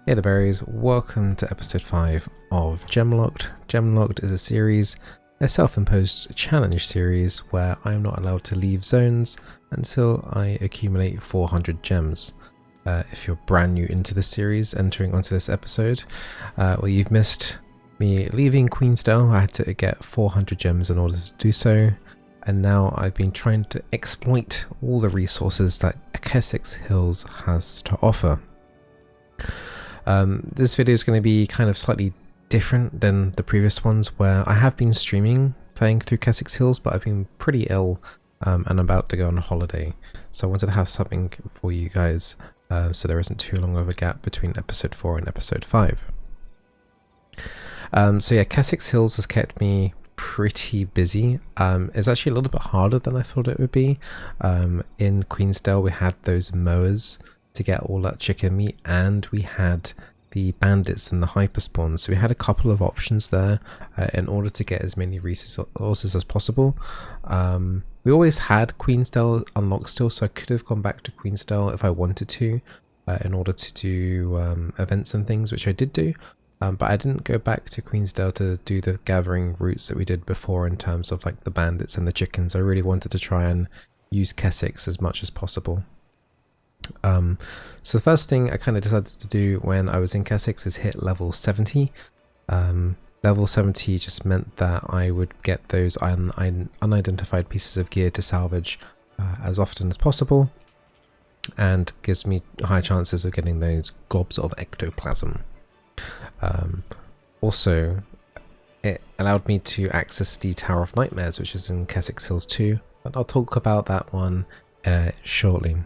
Hey there berries, welcome to episode 5 of Gemlocked. Gemlocked is a series, a self-imposed challenge series where I am not allowed to leave zones until I accumulate 400 gems. If you're brand new into the series, entering onto this episode, well, you've missed me leaving Queensdale. I had to get 400 gems in order to do so, and now I've been trying to exploit all the resources that Kessex Hills has to offer. This video is going to be kind of slightly different than the previous ones, where I have been streaming playing through Kessex Hills, but I've been pretty ill and I'm about to go on a holiday, so I wanted to have something for you guys so there isn't too long of a gap between episode 4 and episode 5. So yeah, Kessex Hills has kept me pretty busy. It's actually a little bit harder than I thought it would be. In Queensdale we had those mowers to get all that chicken meat, and we had the bandits and the hyperspawns, so we had a couple of options there in order to get as many resources as possible. We always had Queensdale unlocked still, so I could have gone back to Queensdale if I wanted to in order to do events and things, which I did do, but I didn't go back to Queensdale to do the gathering routes that we did before in terms of like the bandits and the chickens. I really wanted to try and use Kessex as much as possible. So the first thing I kind of decided to do when I was in Kessex is hit level 70. Level 70 just meant that I would get those unidentified pieces of gear to salvage as often as possible, and gives me high chances of getting those globs of ectoplasm. Also, it allowed me to access the Tower of Nightmares, which is in Kessex Hills 2, but I'll talk about that one shortly.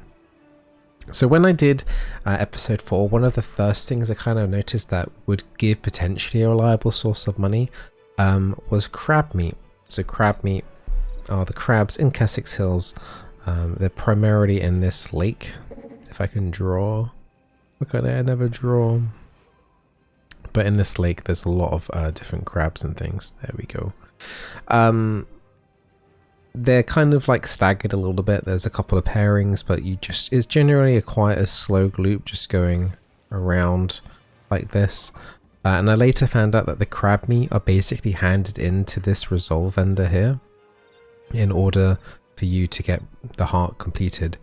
So when I did episode 4, one of the first things I kind of noticed that would give potentially a reliable source of money was crab meat. So crab meat are the crabs in Kessex Hills. They're primarily in this lake. If I can draw. Look at it, I never draw. But in this lake there's a lot of different crabs and things. There we go. They're kind of like staggered a little bit. There's a couple of pairings, but it's generally quite a slow loop just going around like this. And I later found out that the crab meat are basically handed into this resolve vendor here in order for you to get the heart completed.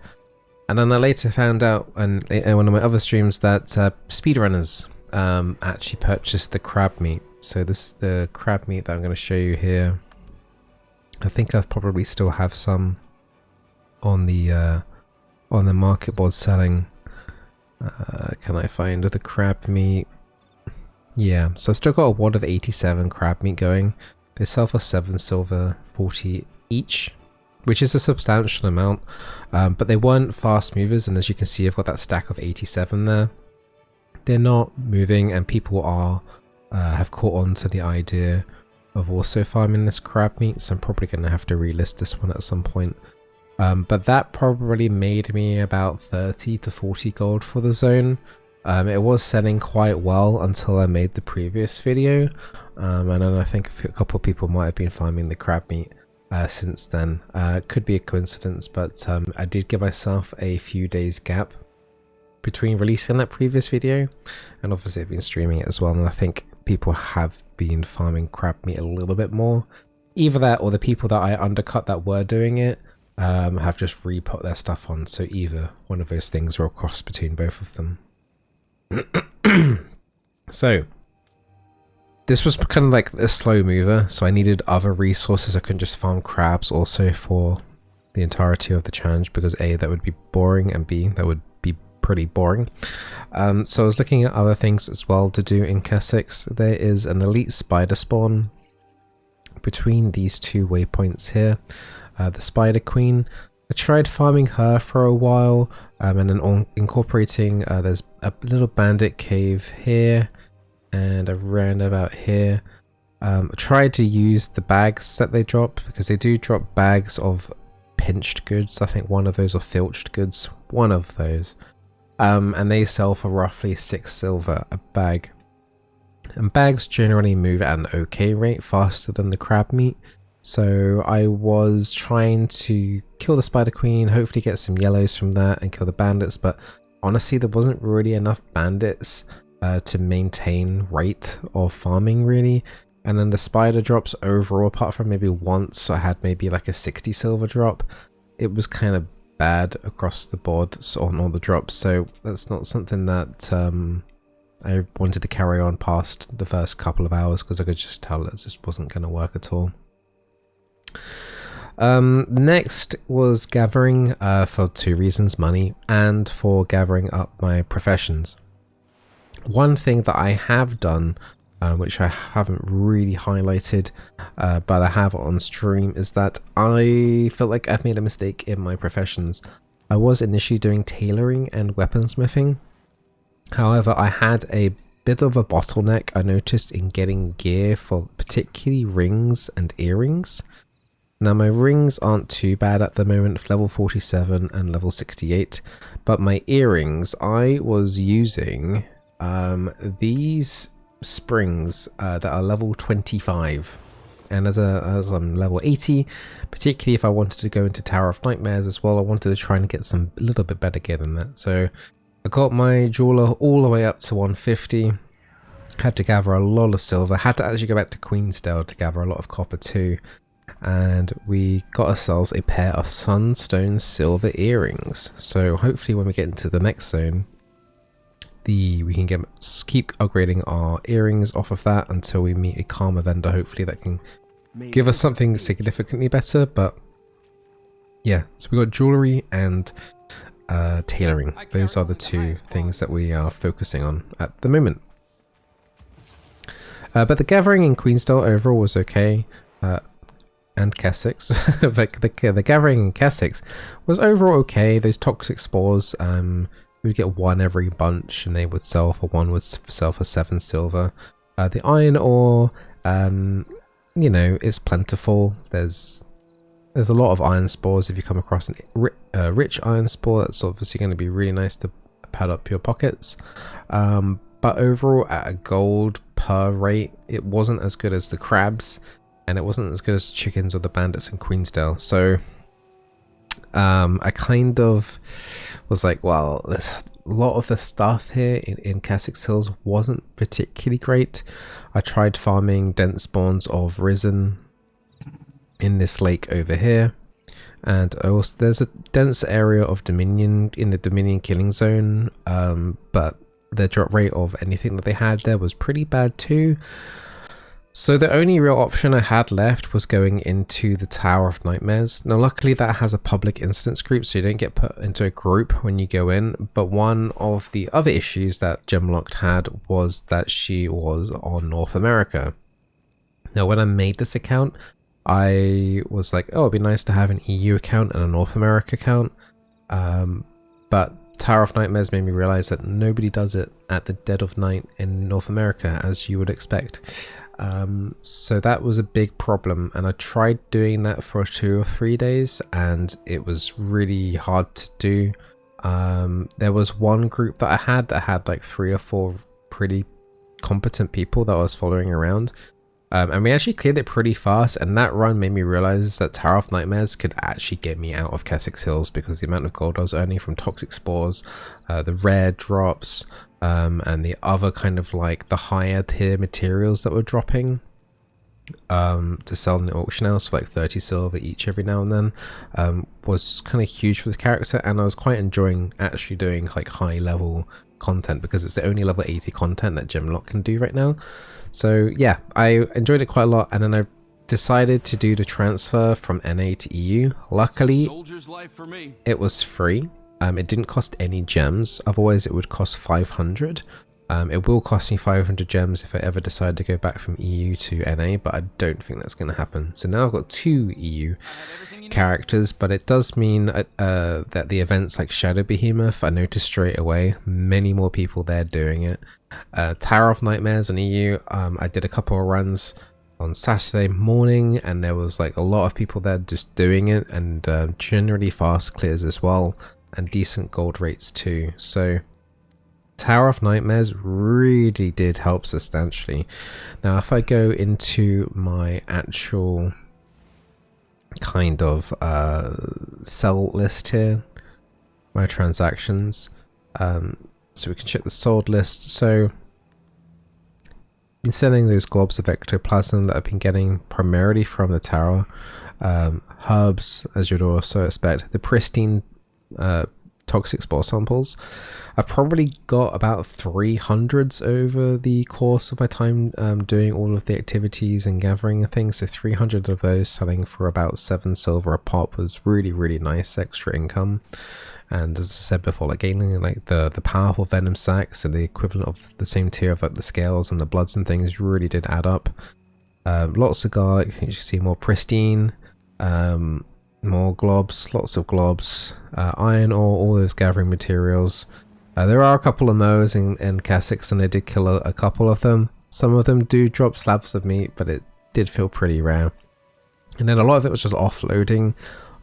And then I later found out in one of my other streams that speedrunners actually purchased the crab meat. So this is the crab meat that I'm going to show you here. I think I probably still have some on the market board selling. Can I find the crab meat? Yeah, so I've still got a wad of 87 crab meat going. They sell for 7 silver 40 each, which is a substantial amount, but they weren't fast movers, and as you can see I've got that stack of 87 there. They're not moving, and people have caught on to the idea of also farming this crab meat, so I'm probably going to have to relist this one at some point. But that probably made me about 30 to 40 gold for the zone. It was selling quite well until I made the previous video, and then I think a couple of people might have been farming the crab meat since then. Could be a coincidence, but I did give myself a few days gap between releasing that previous video, and obviously I've been streaming it as well, and I think people have been farming crab meat a little bit more. Either that, or the people that I undercut that were doing it have just re-put their stuff on, so either one of those things or a cross between both of them. So this was kind of like a slow mover, so I needed other resources. I couldn't just farm crabs also for the entirety of the challenge, because A, that would be boring, and B, that would be pretty boring. So I was looking at other things as well to do in Kessex. There is an elite spider spawn between these two waypoints here, the spider queen. I tried farming her for a while, and then incorporating there's a little bandit cave here and around about here. I tried to use the bags that they drop, because they do drop bags of pinched goods. I think one of those are filched goods, one of those. And they sell for roughly 6 silver a bag. And bags generally move at an okay rate, faster than the crab meat. So I was trying to kill the spider queen, hopefully get some yellows from that and kill the bandits, but honestly there wasn't really enough bandits to maintain rate of farming really. And then the spider drops overall, apart from maybe once I had maybe like a 60 silver drop, it was kind of bad across the board on all the drops. So that's not something that I wanted to carry on past the first couple of hours, because I could just tell it just wasn't going to work at all. Next was gathering for two reasons: money and for gathering up my professions. One thing that I have done, which I haven't really highlighted, but I have on stream, is that I felt like I've made a mistake in my professions. I was initially doing tailoring and weaponsmithing. However, I had a bit of a bottleneck I noticed in getting gear for particularly rings and earrings. Now my rings aren't too bad at the moment, level 47 and level 68, but my earrings, I was using these springs that are level 25, and as I'm level 80, particularly if I wanted to go into Tower of Nightmares as well, I wanted to try and get some a little bit better gear than that. So I got my jeweler all the way up to 150, had to gather a lot of silver, had to actually go back to Queensdale to gather a lot of copper too, and we got ourselves a pair of sunstone silver earrings. So hopefully when we get into the next zone, we can keep upgrading our earrings off of that until we meet a calmer vendor, hopefully that can give us something significantly better. But yeah, so we got jewelry and tailoring. Those are the two things that we are focusing on at the moment. But the gathering in Queensdale overall was okay, and Kessex. the gathering in Kessex was overall okay. Those toxic spores, we would get one every bunch, and they would sell for one, would sell for 7 silver. The iron ore, you know, is plentiful. There's a lot of iron spores. If you come across a rich iron spore, that's obviously going to be really nice to pad up your pockets. But overall, at a gold per rate, it wasn't as good as the crabs, and it wasn't as good as chickens or the bandits in Queensdale. So I kind of was like, well, a lot of the stuff here in Kessex Hills wasn't particularly great. I tried farming dense spawns of Risen in this lake over here, and also there's a dense area of Dominion in the Dominion killing zone, but the drop rate of anything that they had there was pretty bad too. So the only real option I had left was going into the Tower of Nightmares. Now luckily that has a public instance group, so you don't get put into a group when you go in, but one of the other issues that Gemlocked had was that she was on North America. Now when I made this account, I was like, oh, it'd be nice to have an EU account and a North America account, but Tower of Nightmares made me realize that nobody does it at the dead of night in North America, as you would expect. So that was a big problem, and I tried doing that for 2 or 3 days, and it was really hard to do. There was one group that I had like 3 or 4 pretty competent people that I was following around, and we actually cleared it pretty fast, and that run made me realize that Tower of Nightmares could actually get me out of Kessex Hills, because the amount of gold I was earning from toxic spores, the rare drops, and the other kind of like the higher tier materials that were dropping to sell in the auction house for like 30 silver each every now and then, was kind of huge for the character, and I was quite enjoying actually doing like high level content, because it's the only level 80 content that Gemlocked can do right now. So yeah, I enjoyed it quite a lot, and then I decided to do the transfer from NA to EU. Luckily, it was free. It didn't cost any gems, otherwise it would cost 500. It will cost me 500 gems if I ever decide to go back from EU to NA, but I don't think that's going to happen. So now I've got 2 EU characters, but it does mean that the events like Shadow Behemoth, I noticed straight away many more people there doing it. Tower of Nightmares on EU, I did a couple of runs on Saturday morning, and there was like a lot of people there just doing it, and generally fast clears as well, and decent gold rates too. So Tower of Nightmares really did help substantially. Now if I go into my actual kind of sell list here, my transactions, so we can check the sold list. So been selling those globs of ectoplasm that I've been getting primarily from the tower. Herbs, as you'd also expect, the pristine toxic spore samples. I've probably got about 300s over the course of my time doing all of the activities and gathering things. So 300 of those selling for about 7 silver a pop was really nice extra income. And as I said before, like gaining like the powerful venom sacs and the equivalent of the same tier of like the scales and the bloods and things really did add up. Lots of garlic, you can see more pristine, more globs, lots of globs, iron ore, all those gathering materials. There are a couple of moas in Kessex, and I did kill a couple of them. Some of them do drop slabs of meat, but it did feel pretty rare. And then a lot of it was just offloading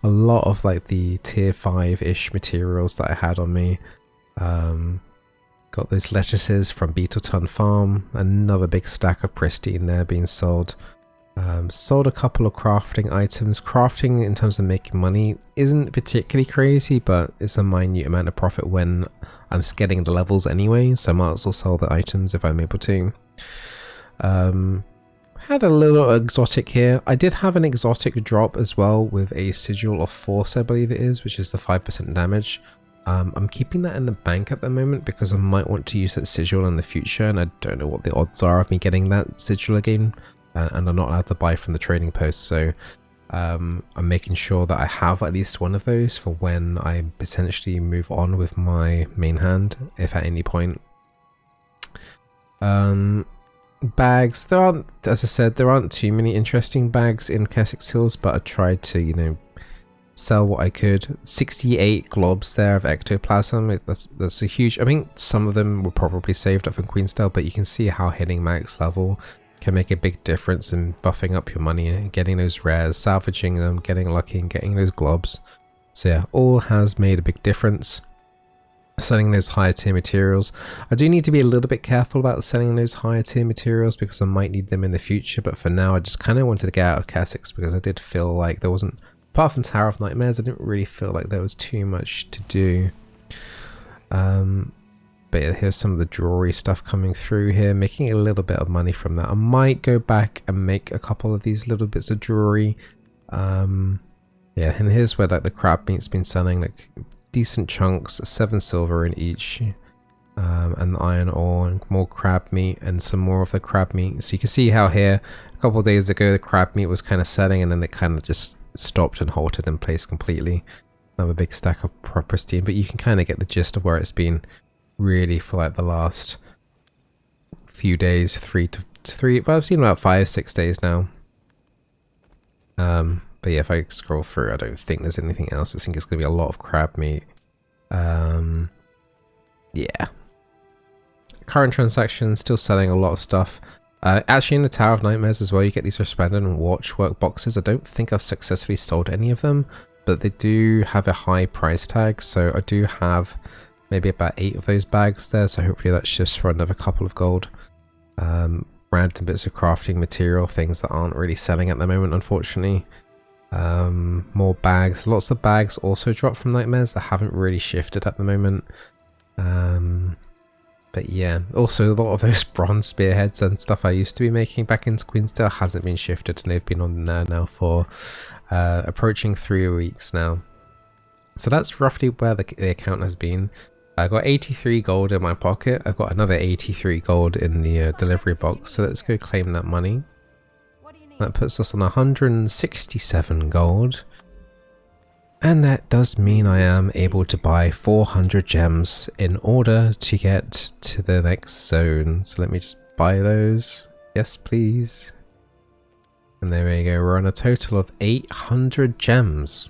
a lot of like the tier 5-ish materials that I had on me. Got those lettuces from Beetleton Farm, another big stack of pristine there being sold. Sold a couple of crafting items. Crafting in terms of making money isn't particularly crazy, but it's a minute amount of profit when I'm getting the levels anyway, so I might as well sell the items if I'm able to. Had a little exotic here. I did have an exotic drop as well with a sigil of force, I believe it is, which is the 5% damage. I'm keeping that in the bank at the moment because I might want to use that sigil in the future, and I don't know what the odds are of me getting that sigil again, and I'm not allowed to buy from the trading post, so I'm making sure that I have at least one of those for when I potentially move on with my main hand, if at any point. Bags, there aren't, as I said, there aren't too many interesting bags in Kessex Hills, but I tried to, you know, sell what I could. 68 globs there of ectoplasm, that's a huge, I think some of them were probably saved up from Queensdale, but you can see how hitting max level can make a big difference in buffing up your money and getting those rares, salvaging them, getting lucky and getting those globs. So yeah, all has made a big difference. Selling those higher tier materials. I do need to be a little bit careful about selling those higher tier materials because I might need them in the future, but for now I just kind of wanted to get out of Kessex because I did feel like there wasn't, apart from Tower of Nightmares, I didn't really feel like there was too much to do. But yeah, here's some of the jewelry stuff coming through here, making a little bit of money from that. I might go back and make a couple of these little bits of jewelry. Yeah, and here's where like the crab meat's been selling, like decent chunks, 7 silver in each, and the iron ore and more crab meat and some more of the crab meat. So you can see how here a couple of days ago the crab meat was kind of selling, and then it kind of just stopped and halted in place completely. Another big stack of pristine, but you can kind of get the gist of where it's been really for like the last few days, well, I've seen about 5-6 days now. But yeah, if I scroll through, I don't think there's anything else. I think it's going to be a lot of crab meat. Yeah. Current transactions, still selling a lot of stuff. Actually in the Tower of Nightmares as well, you get these Resplendent Watchwork boxes. I don't think I've successfully sold any of them, but they do have a high price tag. So I do have maybe about 8 of those bags there. So hopefully that shifts for another couple of gold. Random bits of crafting material, things that aren't really selling at the moment, unfortunately. More bags, lots of bags also dropped from Nightmares that haven't really shifted at the moment. But yeah, also a lot of those bronze spearheads and stuff I used to be making back in Queensdale hasn't been shifted, and they've been on there now for approaching 3 weeks now. So that's roughly where the account has been. I got 83 gold in my pocket. I've got another 83 gold in the delivery box, so let's go claim that money. That puts us on 167 gold. And that does mean I am able to buy 400 gems in order to get to the next zone. So let me just buy those. Yes, please. And there we go. We're on a total of 800 gems.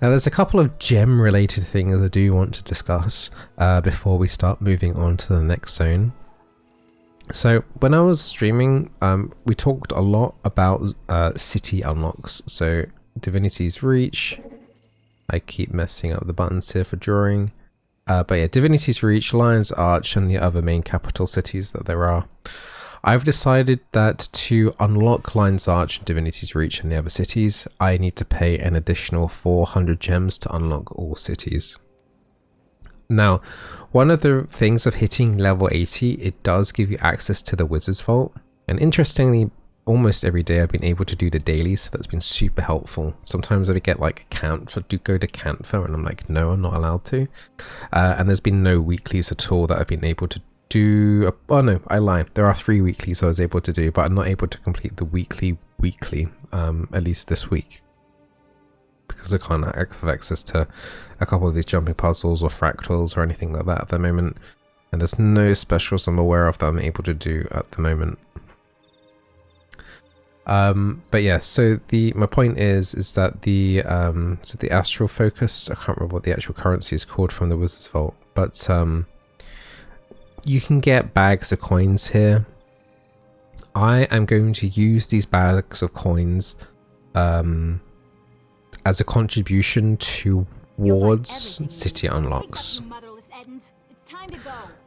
Now there's a couple of gem related things I do want to discuss before we start moving on to the next zone. So when I was streaming, we talked a lot about city unlocks. So Divinity's Reach. I keep messing up the buttons here for drawing. But yeah, Divinity's Reach, Lion's Arch, and the other main capital cities that there are. I've decided that to unlock Lion's Arch, Divinity's Reach, and the other cities, I need to pay an additional 400 gems to unlock all cities. Now, one of the things of hitting level 80, it does give you access to the Wizard's Vault. And interestingly, almost every day I've been able to do the dailies, so that's been super helpful. Sometimes I get like a camp, so do go to Cantha, and I'm like, no, I'm not allowed to. And there's been no weeklies at all that I've been able to do. Oh no, I lie. There are 3 weeklies I was able to do, but I'm not able to complete the weekly, at least this week. Because I can't have access to a couple of these jumping puzzles or fractals or anything like that at the moment. And there's no specials I'm aware of that I'm able to do at the moment. But yeah, so my point is that the astral focus, I can't remember what the actual currency is called from the Wizard's Vault, but you can get bags of coins here. I am going to use these bags of coins as a contribution towards city unlocks.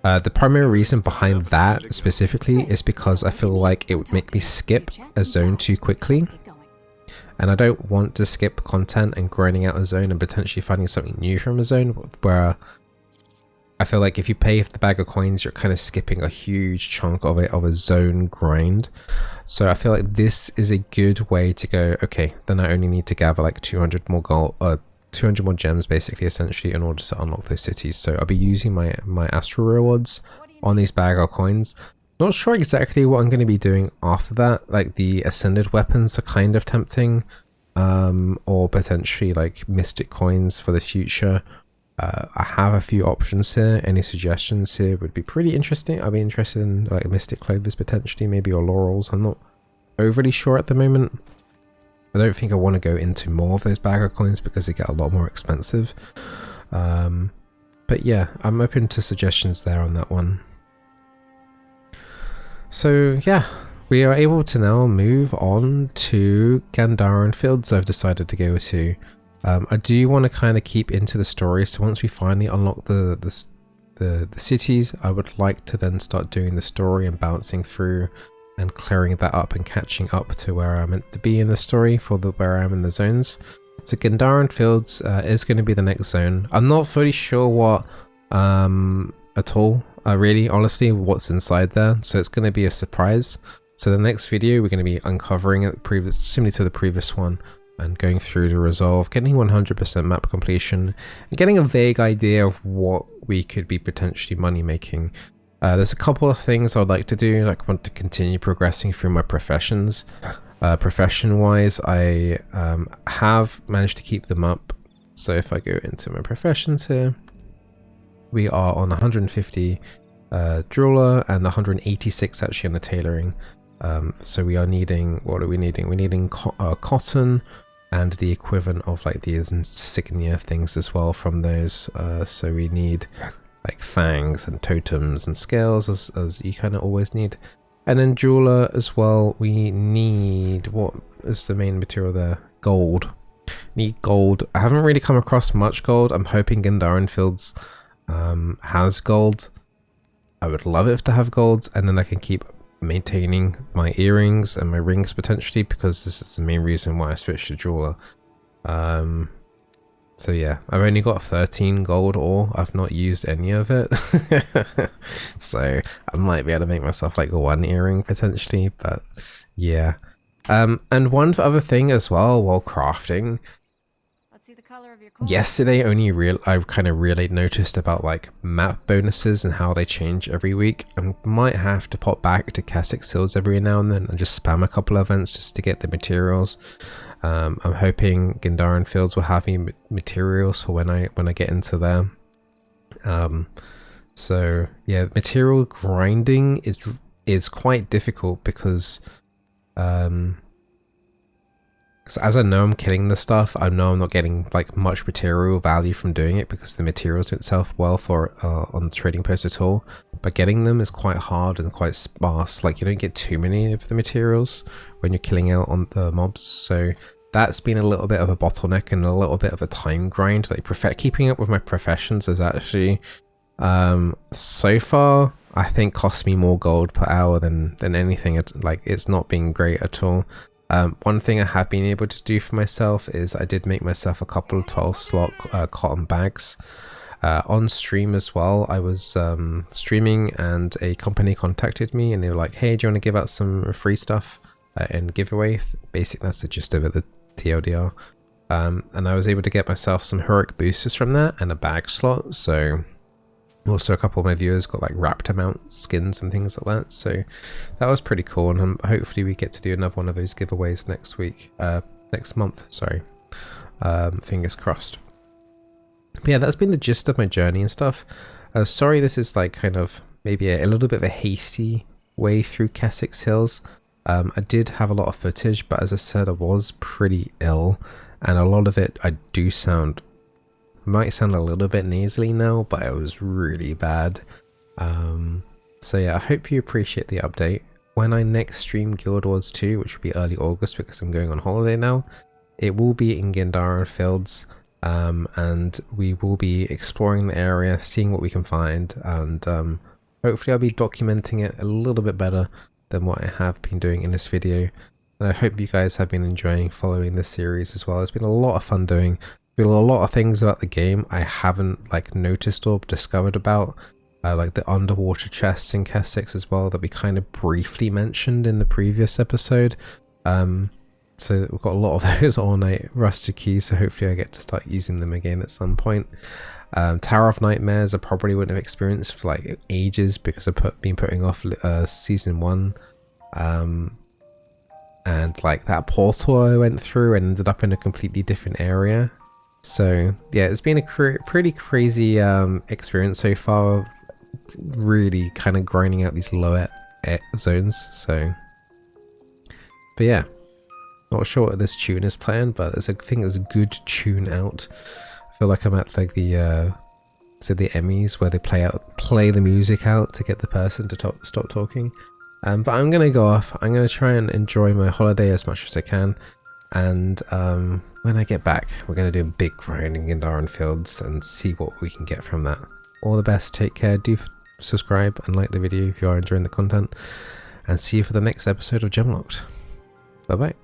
The primary reason behind that specifically is because I feel like it would make me skip a zone too quickly, and I don't want to skip content and grinding out a zone and potentially finding something new from a zone, where I feel like if you pay for the bag of coins, you're kind of skipping a huge chunk of a zone grind. So I feel like this is a good way to go, okay, then I only need to gather like 200 more gold, 200 more gems basically, essentially, in order to unlock those cities. So I'll be using my astral rewards on these bag of coins. Not sure exactly what I'm going to be doing after that. Like the ascended weapons are kind of tempting, or potentially like mystic coins for the future. I have a few options here. Any suggestions here would be pretty interesting. I'd be interested in like mystic clovers potentially, maybe, or laurels. I'm not overly sure at the moment. I don't think I want to go into more of those bag of coins because they get a lot more expensive. But yeah, I'm open to suggestions there on that one. So yeah, we are able to now move on to Gandharan Fields I've decided to go to. I do want to kind of keep into the story, so once we finally unlock the cities, I would like to then start doing the story and bouncing through and clearing that up and catching up to where I'm meant to be in the story for where I am in the zones. So Gandharan Fields is going to be the next zone. I'm not fully sure what at all, really, honestly, what's inside there, so it's going to be a surprise. So the next video we're going to be uncovering it similar to the previous one, and going through the resolve, getting 100% map completion, and getting a vague idea of what we could be potentially money making. There's a couple of things I'd like to do. Like, I want to continue progressing through my professions. Profession wise, I have managed to keep them up. So if I go into my professions here, we are on 150 jeweler and 186 actually on the tailoring. So we are needing, what are we needing? We're needing cotton and the equivalent of like these insignia things as well from those. So we need like fangs and totems and scales, as you kind of always need. And then jeweler as well, we need, what is the main material there? Gold. Need gold. I haven't really come across much gold. I'm hoping Gandharan Fields has gold. I would love it to have gold, and then I can keep maintaining my earrings and my rings potentially, because this is the main reason why I switched to jeweler. So yeah, I've only got 13 gold ore. I've not used any of it. So I might be able to make myself like 1 earring potentially, but yeah. And one other thing as well while crafting. Let's see the color of your coin. Yesterday I've kind of really noticed about like map bonuses and how they change every week. I might have to pop back to Kessex Hills every now and then and just spam a couple of events just to get the materials. I'm hoping Gandharan Fields will have me materials for when I get into there. So yeah, material grinding is quite difficult because as I know I'm killing the stuff, I know I'm not getting like much material value from doing it because the materials don't sell well for on the trading post at all. But getting them is quite hard and quite sparse. Like, you don't get too many of the materials when you're killing out on the mobs. So that's been a little bit of a bottleneck and a little bit of a time grind. Like, keeping up with my professions is actually so far I think cost me more gold per hour than anything. Like, it's not been great at all. One thing I have been able to do for myself is I did make myself a couple of 12 slot cotton bags. On stream as well. I was streaming and a company contacted me and they were like, hey, do you want to give out some free stuff and giveaway? Basically, that's the gist of it, the TLDR. And I was able to get myself some heroic boosters from that and a bag slot. So also a couple of my viewers got like raptor mount skins and things like that. So that was pretty cool. And hopefully we get to do another one of those giveaways next month. Sorry. Fingers crossed. But yeah, that's been the gist of my journey and stuff. Sorry, this is like kind of maybe a little bit of a hasty way through Kessex Hills. I did have a lot of footage, but as I said, I was pretty ill. And a lot of it, I do sound, might sound a little bit nasally now, but it was really bad. So yeah, I hope you appreciate the update. When I next stream Guild Wars 2, which will be early August because I'm going on holiday now, it will be in Gindara Fields, and we will be exploring the area, seeing what we can find, and hopefully I'll be documenting it a little bit better than what I have been doing in this video. And I hope you guys have been enjoying following this series as well. It's been a lot of fun doing. There's been a lot of things about the game I haven't like noticed or discovered about, like the underwater chests in Kessex as well that we kind of briefly mentioned in the previous episode. So we've got a lot of those all-night rusted keys, so hopefully I get to start using them again at some point. Tower of Nightmares I probably wouldn't have experienced for like ages because I've been putting off season 1. And like that portal I went through and ended up in a completely different area. So yeah, it's been a pretty crazy experience so far, really kind of grinding out these lower zones. So, but yeah, not sure what this tune is playing, but I think there's a good tune out. I feel like I'm at like the Emmys where they play the music out to get the person to stop talking. But I'm going to go off. I'm going to try and enjoy my holiday as much as I can. And when I get back, we're going to do a big grinding in Gindara Fields and see what we can get from that. All the best. Take care. Do subscribe and like the video if you are enjoying the content. And see you for the next episode of Gemlocked. Bye bye.